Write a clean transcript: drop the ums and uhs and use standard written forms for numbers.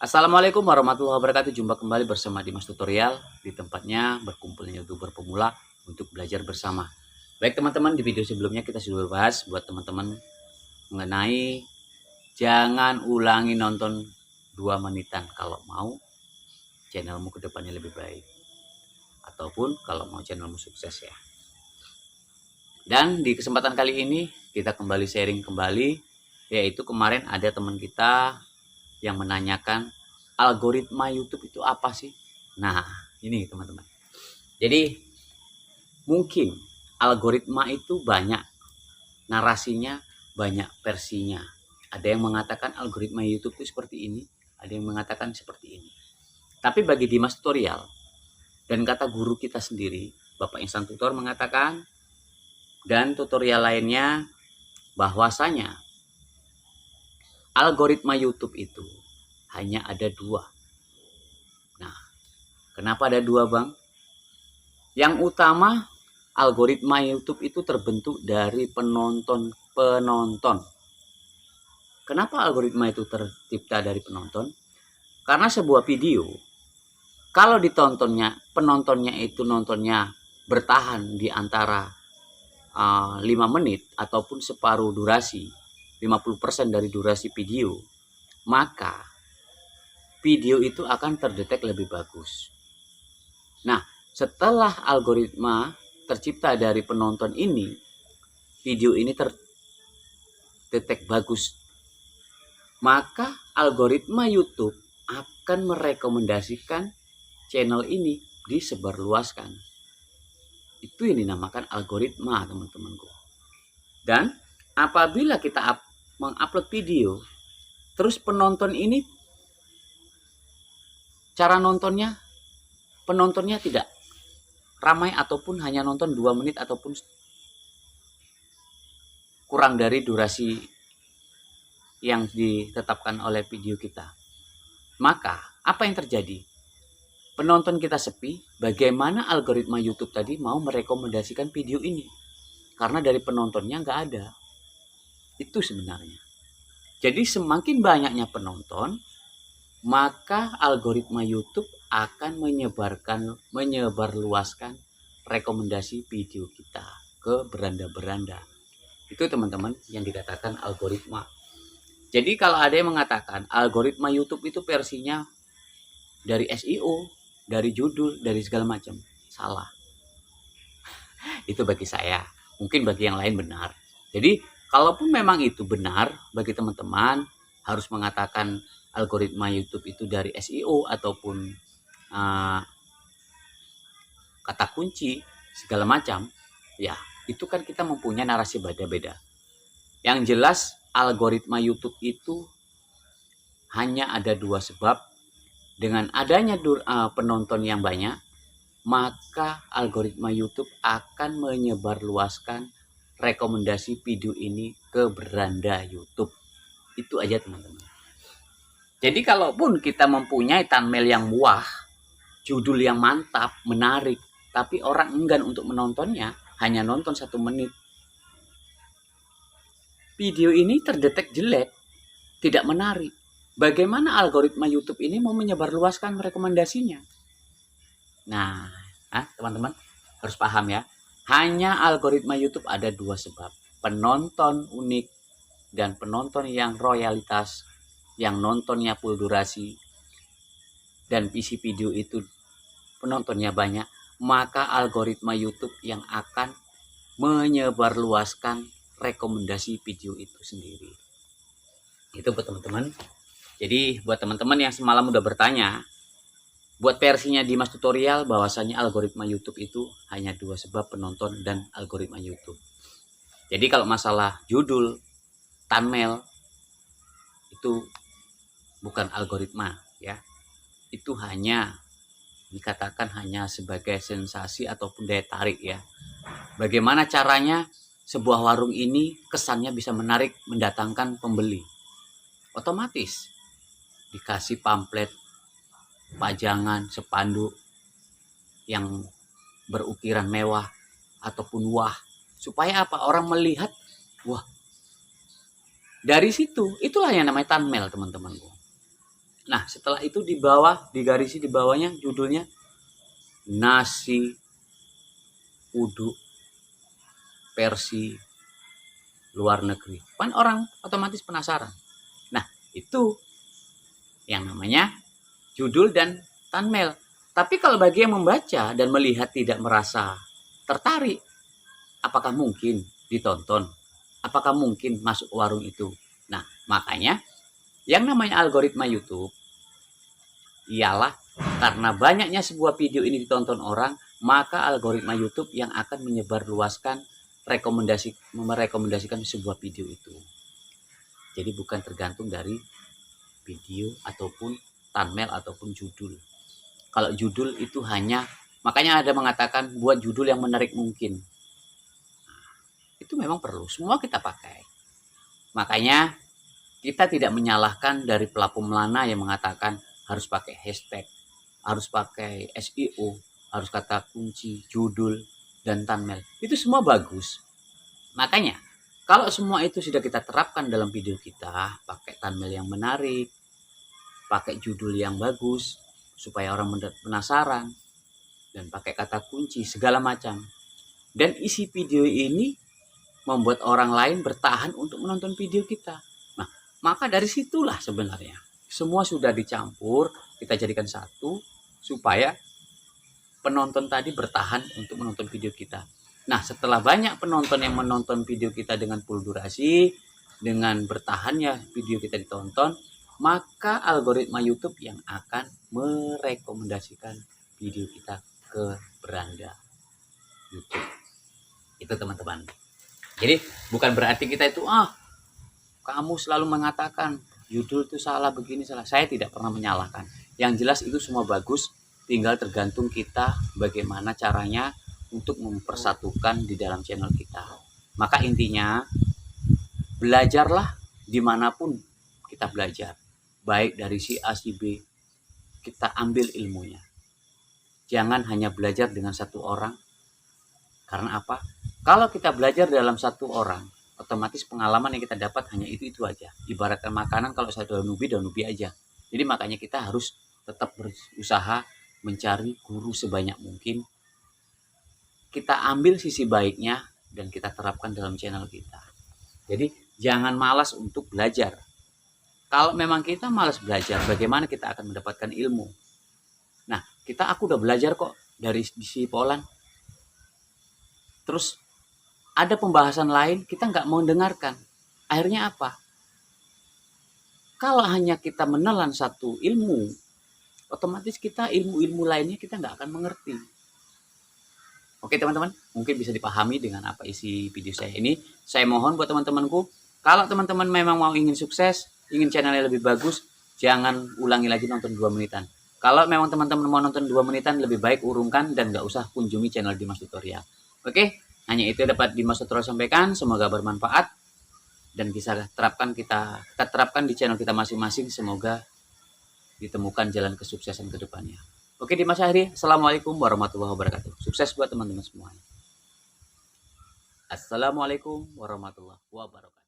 Assalamualaikum warahmatullahi wabarakatuh. Jumpa kembali bersama Dimas Tutorial di tempatnya berkumpulnya YouTuber pemula untuk belajar bersama. Baik teman-teman, di video sebelumnya kita sudah bahas buat teman-teman mengenai jangan ulangi nonton 2 menitan kalau mau channelmu ke depannya lebih baik. Ataupun kalau mau channelmu sukses ya. Dan di kesempatan kali ini kita kembali sharing kembali, yaitu kemarin ada teman kita yang menanyakan algoritma YouTube itu apa sih? Nah, ini teman-teman. Jadi mungkin algoritma itu banyak narasinya, banyak versinya. Ada yang mengatakan algoritma YouTube itu seperti ini, ada yang mengatakan seperti ini. Tapi bagi Dimas Tutorial dan kata guru kita sendiri, Bapak Insan Tutor mengatakan dan tutorial lainnya bahwasanya algoritma YouTube itu hanya ada 2. Nah, kenapa ada 2, Bang? Yang utama, algoritma YouTube itu terbentuk dari penonton. Kenapa algoritma itu tercipta dari penonton? Karena sebuah video, kalau penontonnya itu nontonnya bertahan di antara 5 menit ataupun separuh durasi, 50% dari durasi video, maka video itu akan terdetek lebih bagus. Nah, setelah algoritma tercipta dari penonton ini, video ini terdetek bagus, maka algoritma YouTube akan merekomendasikan channel ini disebarluaskan. Itu yang dinamakan algoritma, teman-temanku. Dan apabila kita mengupload video, terus penonton ini cara penontonnya tidak ramai ataupun hanya nonton 2 menit ataupun kurang dari durasi yang ditetapkan oleh video kita. Maka apa yang terjadi? Penonton kita sepi, bagaimana algoritma YouTube tadi mau merekomendasikan video ini? Karena dari penontonnya nggak ada. Itu sebenarnya. Jadi semakin banyaknya penonton, maka algoritma YouTube akan menyebarluaskan rekomendasi video kita ke beranda-beranda. Itu teman-teman yang dikatakan algoritma. Jadi kalau ada yang mengatakan algoritma YouTube itu versinya dari SEO, dari judul, dari segala macam, salah. Itu bagi saya, mungkin bagi yang lain benar. Jadi kalaupun memang itu benar bagi teman-teman, harus mengatakan algoritma YouTube itu dari SEO ataupun kata kunci segala macam, ya itu kan kita mempunyai narasi beda-beda. Yang jelas algoritma YouTube itu hanya ada 2 sebab. Dengan adanya penonton yang banyak, maka algoritma YouTube akan menyebarluaskan rekomendasi video ini ke beranda YouTube. Itu aja teman-teman. Jadi kalaupun kita mempunyai thumbnail yang wah, judul yang mantap, menarik, tapi orang enggan untuk menontonnya, hanya nonton 1 menit, video ini terdetek jelek, tidak menarik. Bagaimana algoritma YouTube ini mau menyebarluaskan rekomendasinya? Nah, teman-teman harus paham ya. Hanya algoritma YouTube ada 2 sebab. Penonton unik dan penonton yang royalitas, yang nontonnya full durasi, dan isi video itu penontonnya banyak, maka algoritma YouTube yang akan menyebarluaskan rekomendasi video itu sendiri. Itu buat teman-teman. Jadi buat teman-teman yang semalam udah bertanya, buat versinya Dimas Tutorial, bahwasanya algoritma YouTube itu hanya 2 sebab, penonton dan algoritma YouTube. Jadi kalau masalah judul, thumbnail, itu bukan algoritma ya. Itu hanya dikatakan hanya sebagai sensasi ataupun daya tarik ya. Bagaimana caranya sebuah warung ini kesannya bisa menarik, mendatangkan pembeli? Otomatis dikasih pamflet, pajangan, spanduk yang berukiran mewah ataupun wah, supaya apa? Orang melihat, wah. Dari situ, itulah yang namanya thumbnail, teman-temanku. Nah, setelah itu di bawah, digarisi di bawahnya judulnya nasi uduk versi luar negeri. Kan orang otomatis penasaran. Nah, itu yang namanya judul dan thumbnail. Tapi kalau bagi yang membaca dan melihat tidak merasa tertarik, apakah mungkin ditonton? Apakah mungkin masuk warung itu? Nah, makanya yang namanya algoritma YouTube ialah karena banyaknya sebuah video ini ditonton orang, maka algoritma YouTube yang akan menyebarluaskan merekomendasikan sebuah video itu. Jadi bukan tergantung dari video ataupun thumbnail ataupun judul. Kalau judul itu hanya, makanya ada mengatakan buat judul yang menarik mungkin. Itu memang perlu, semua kita pakai. Makanya kita tidak menyalahkan dari pelaku melana yang mengatakan harus pakai hashtag, harus pakai SEO, harus kata kunci, judul, dan thumbnail. Itu semua bagus. Makanya kalau semua itu sudah kita terapkan dalam video kita, pakai thumbnail yang menarik, pakai judul yang bagus, supaya orang penasaran, dan pakai kata kunci, segala macam. Dan isi video ini membuat orang lain bertahan untuk menonton video kita. Nah, maka dari situlah sebenarnya semua sudah dicampur, kita jadikan satu, supaya penonton tadi bertahan untuk menonton video kita. Nah, setelah banyak penonton yang menonton video kita dengan full durasi, dengan bertahannya video kita ditonton, maka algoritma YouTube yang akan merekomendasikan video kita ke beranda YouTube. Itu teman-teman. Jadi bukan berarti kita itu kamu selalu mengatakan judul itu salah, begini salah. Saya tidak pernah menyalahkan. Yang jelas itu semua bagus, tinggal tergantung kita bagaimana caranya untuk mempersatukan di dalam channel kita. Maka intinya belajarlah dimanapun kita belajar, baik dari si A si B, kita ambil ilmunya. Jangan hanya belajar dengan satu orang. Karena apa? Kalau kita belajar dalam satu orang, otomatis pengalaman yang kita dapat hanya itu aja. Ibaratkan makanan, kalau saya daun ubi aja. Jadi makanya kita harus tetap berusaha mencari guru sebanyak mungkin. Kita ambil sisi baiknya dan kita terapkan dalam channel kita. Jadi jangan malas untuk belajar. Kalau memang kita malas belajar, bagaimana kita akan mendapatkan ilmu? Nah, aku udah belajar kok dari si Polan. Terus ada pembahasan lain, kita nggak mau dengarkan. Akhirnya apa? Kalau hanya kita menelan satu ilmu, otomatis kita ilmu-ilmu lainnya kita nggak akan mengerti. Oke teman-teman, mungkin bisa dipahami dengan apa isi video saya ini. Saya mohon buat teman-temanku, kalau teman-teman memang mau ingin sukses, ingin channelnya lebih bagus, jangan ulangi lagi nonton 2 menitan. Kalau memang teman-teman mau nonton 2 menitan, lebih baik urungkan dan nggak usah kunjungi channel Dimas Tutorial. Oke, hanya itu dapat Dimas Tutorial sampaikan. Semoga bermanfaat dan bisa kita terapkan di channel kita masing-masing. Semoga ditemukan jalan kesuksesan ke depannya. Oke, Dimas akhiri. Assalamualaikum warahmatullahi wabarakatuh. Sukses buat teman-teman semuanya. Assalamualaikum warahmatullahi wabarakatuh.